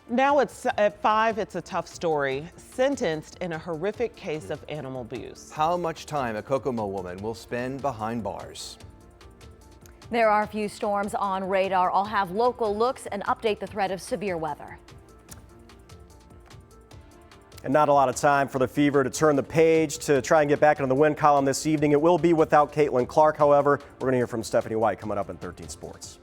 Now it's at 5, it's a tough story. Sentenced in a horrific case of animal abuse. How much time a Kokomo woman will spend behind bars. There are a few storms on radar. I'll have local looks and update the threat of severe weather. And not a lot of time for the Fever to turn the page to try and get back into the win column this evening. It will be without Caitlin Clark, however. We're going to hear from Stephanie White coming up in 13 Sports.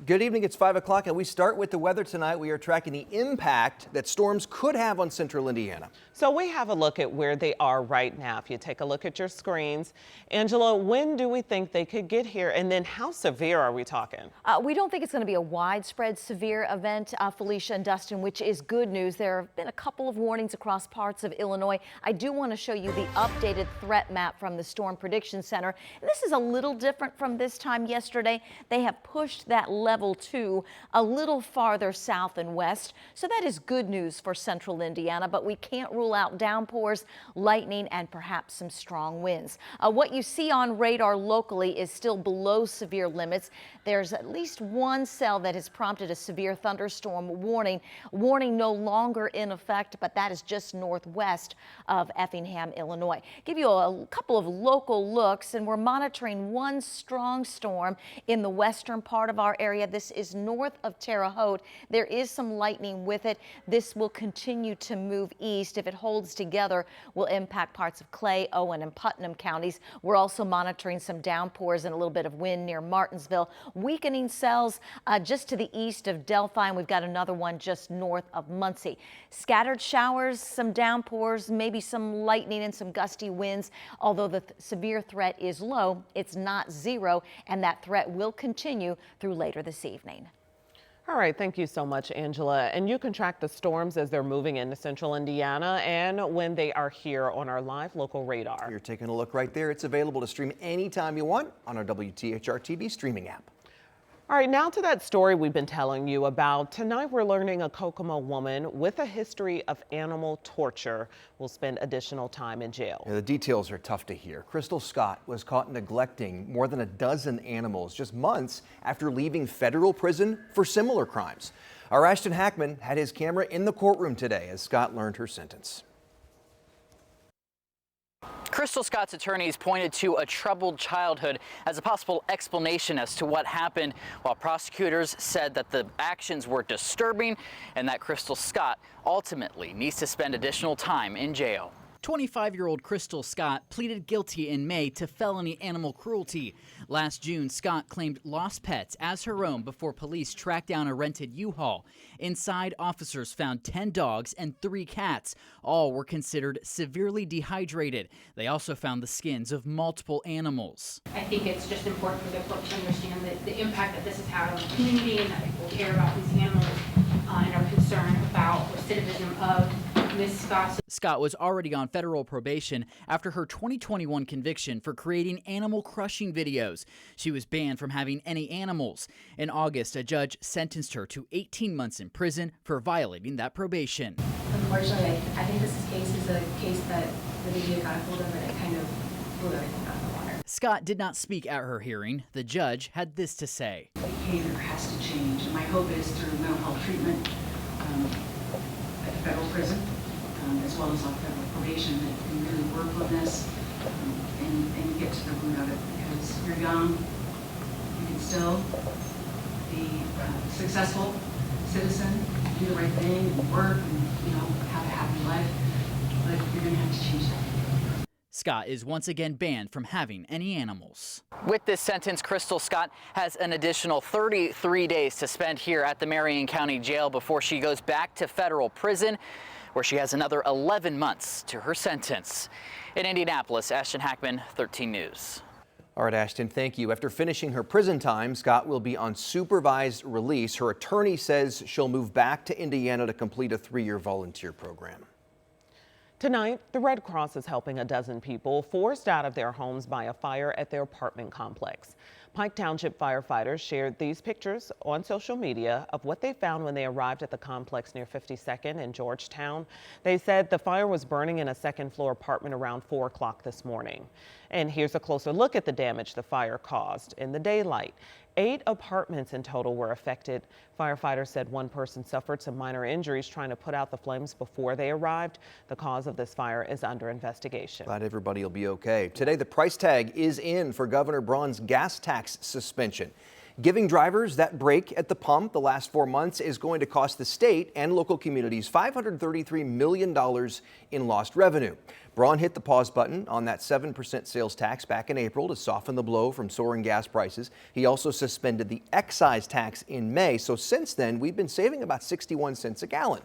Good evening, it's 5 o'clock and we start with the weather tonight. We are tracking the impact that storms could have on central Indiana. So we have a look at where they are right now. If you take a look at your screens, Angela, when do we think they could get here? And then how severe are we talking? We don't think it's going to be a widespread severe event, Felicia and Dustin, which is good news. There have been a couple of warnings across parts of Illinois. I do want to show you the updated threat map from the Storm Prediction Center. This is a little different from this time yesterday. They have pushed that level 2 a little farther south and west. So that is good news for central Indiana, but we can't rule out downpours, lightning, and perhaps some strong winds. What you see on radar locally is still below severe limits. There's at least one cell that has prompted a severe thunderstorm warning. Warning no longer in effect, but that is just northwest of Effingham, Illinois. Give you a couple of local looks, and we're monitoring one strong storm in the western part of our area. This is north of Terre Haute. There is some lightning with it. This will continue to move east. If it holds together, will impact parts of Clay, Owen, and Putnam counties. We're also monitoring some downpours and a little bit of wind near Martinsville. Weakening cells just to the east of Delphi, and we've got another one just north of Muncie. Scattered showers, some downpours, maybe some lightning and some gusty winds. Although the severe threat is low, it's not zero, and that threat will continue through later this evening. All right, thank you so much, Angela. And you can track the storms as they're moving into central Indiana and when they are here on our live local radar. You're taking a look right there. It's available to stream anytime you want on our WTHR TV streaming app. All right, now to that story we've been telling you about. Tonight we're learning a Kokomo woman with a history of animal torture will spend additional time in jail. Yeah, the details are tough to hear. Crystal Scott was caught neglecting more than a dozen animals just months after leaving federal prison for similar crimes. Our Ashton Hackman had his camera in the courtroom today as Scott learned her sentence. Crystal Scott's attorneys pointed to a troubled childhood as a possible explanation as to what happened, while prosecutors said that the actions were disturbing and that Crystal Scott ultimately needs to spend additional time in jail. 25-year-old Crystal Scott pleaded guilty in May to felony animal cruelty. Last June, Scott claimed lost pets as her own before police tracked down a rented U-Haul. Inside, officers found 10 dogs and 3 cats. All were considered severely dehydrated. They also found the skins of multiple animals. I think it's just important for the court to understand the impact that this has had on the community and that people care about these animals and are concerned about recidivism of Ms. Scott. Scott was already on federal probation after her 2021 conviction for creating animal crushing videos. She was banned from having any animals. In August, a judge sentenced her to 18 months in prison for violating that probation. Unfortunately, I think this case is a case that the media got a hold of and it kind of blew everything out of the water. Scott did not speak at her hearing. The judge had this to say. Behavior has to change, and my hope is through mental health treatment at the federal prison, as well as on federal probation, that we really work on this and get to the root of it, because you're young, you can still be a successful citizen, do the right thing and work and have a happy life, but you're going to have to change that. Scott is once again banned from having any animals. With this sentence, Crystal Scott has an additional 33 days to spend here at the Marion County Jail before she goes back to federal prison, where she has another 11 months to her sentence. In Indianapolis, Ashton Hackman, 13 News. All right, Ashton, thank you. After finishing her prison time, Scott will be on supervised release. Her attorney says she'll move back to Indiana to complete a 3-year volunteer program. Tonight, the Red Cross is helping a dozen people forced out of their homes by a fire at their apartment complex. Pike Township firefighters shared these pictures on social media of what they found when they arrived at the complex near 52nd in Georgetown. They said the fire was burning in a second-floor apartment around 4 o'clock this morning. And here's a closer look at the damage the fire caused in the daylight. 8 apartments in total were affected. Firefighters said one person suffered some minor injuries trying to put out the flames before they arrived. The cause of this fire is under investigation. Glad everybody will be okay. Today, the price tag is in for Governor Braun's gas tax suspension. Giving drivers that break at the pump the last 4 months is going to cost the state and local communities $533 million in lost revenue. Braun hit the pause button on that 7% sales tax back in April to soften the blow from soaring gas prices. He also suspended the excise tax in May. So since then, we've been saving about 61 cents a gallon.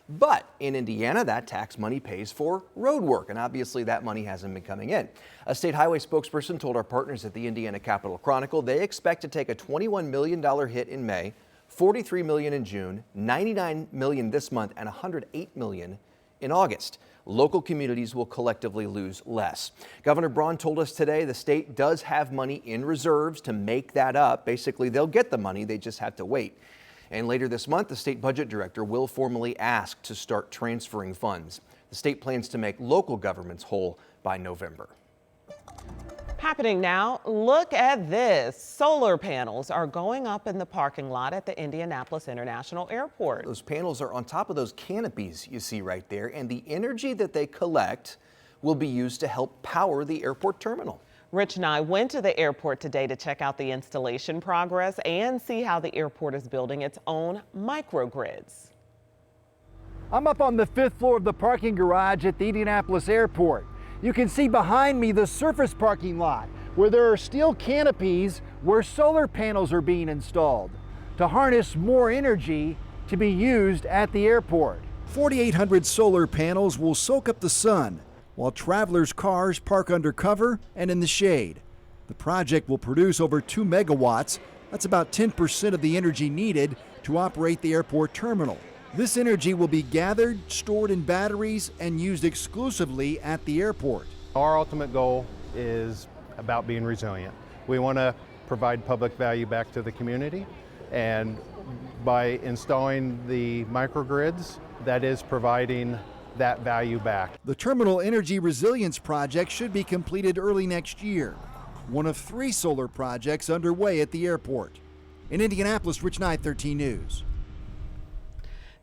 But in Indiana, that tax money pays for road work, and obviously that money hasn't been coming in. A state highway spokesperson told our partners at the Indiana Capitol Chronicle they expect to take a $21 million hit in May, $43 million in June, $99 million this month, and $108 million in August. Local communities will collectively lose less. Governor Braun told us today the state does have money in reserves to make that up. Basically, they'll get the money, they just have to wait. And later this month, the state budget director will formally ask to start transferring funds. The state plans to make local governments whole by November. Happening now, look at this. Solar panels are going up in the parking lot at the Indianapolis International Airport. Those panels are on top of those canopies you see right there, and the energy that they collect will be used to help power the airport terminal. Rich and I went to the airport today to check out the installation progress and see how the airport is building its own microgrids. I'm up on the 5th floor of the parking garage at the Indianapolis Airport. You can see behind me the surface parking lot where there are steel canopies where solar panels are being installed to harness more energy to be used at the airport. 4,800 solar panels will soak up the sun while travelers' cars park under cover and in the shade. The project will produce over 2 megawatts. That's about 10% of the energy needed to operate the airport terminal. This energy will be gathered, stored in batteries, and used exclusively at the airport. Our ultimate goal is about being resilient. We want to provide public value back to the community, and by installing the microgrids, that is providing that value back. The Terminal Energy Resilience Project should be completed early next year, one of 3 solar projects underway at the airport. In Indianapolis, Rich Knight, 13 News.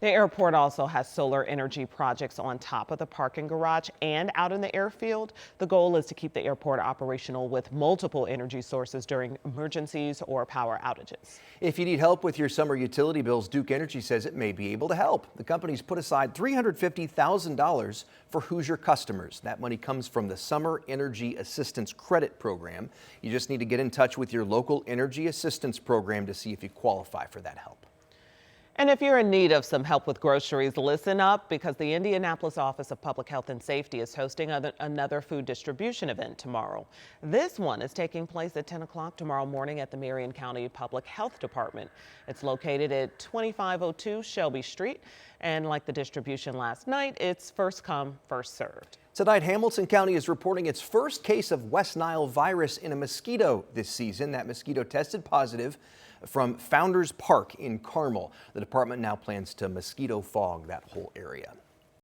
The airport also has solar energy projects on top of the parking garage and out in the airfield. The goal is to keep the airport operational with multiple energy sources during emergencies or power outages. If you need help with your summer utility bills, Duke Energy says it may be able to help. The company's put aside $350,000 for Hoosier customers. That money comes from the Summer Energy Assistance Credit Program. You just need to get in touch with your local energy assistance program to see if you qualify for that help. And if you're in need of some help with groceries, listen up, because the Indianapolis Office of Public Health and Safety is hosting another food distribution event tomorrow. This one is taking place at 10 o'clock tomorrow morning at the Marion County Public Health Department. It's located at 2502 Shelby Street, and like the distribution last night, it's first come, first served. Tonight, Hamilton County is reporting its first case of West Nile virus in a mosquito this season. That mosquito tested positive from Founders Park in Carmel. The department now plans to mosquito fog that whole area.